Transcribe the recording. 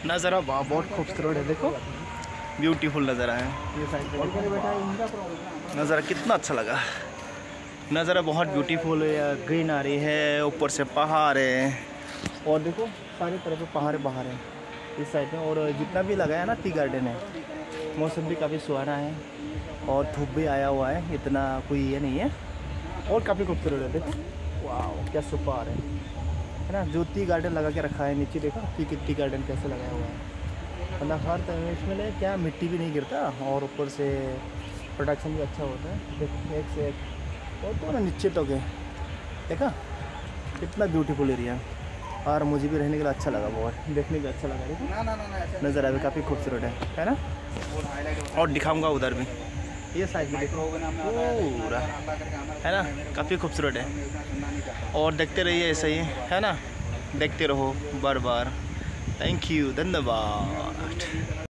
नज़ारा बहुत खूबसूरत है, देखो ब्यूटीफुल नज़ारा है। ये साइड नज़ारा कितना अच्छा लगा, नज़ारा बहुत ब्यूटीफुल है, ग्रीनरी है, ऊपर से पहाड़ है और देखो सारी तरफ पहाड़ है इस साइड में। और जितना भी लगा है ना टी गार्डन है, मौसम भी काफ़ी सुहाना है और धूप भी आया हुआ है, इतना कोई ये नहीं है और काफ़ी खूबसूरत है। देखो वाह क्या सुपर है ना। जो टी गार्डन लगा के रखा है नीचे, देखो टी गार्डन कैसे लगाया हुआ है, मतलब हर तरह इसमें क्या मिट्टी भी नहीं गिरता और ऊपर से प्रोडक्शन भी अच्छा होता है। देखो एक से एक और तो ना नीचे तो गए, देखा कितना ब्यूटीफुल एरिया। और मुझे भी रहने के लिए अच्छा लगा, बहुत देखने में अच्छा लगा। देखो नज़ारा भी काफ़ी खूबसूरत है ना। और दिखाऊंगा उधर भी, ये साइड में देखो पूरा है ना, काफ़ी खूबसूरत है। और देखते रहिए ऐसे ही है ना, देखते रहो बार बार। थैंक यू, धन्यवाद।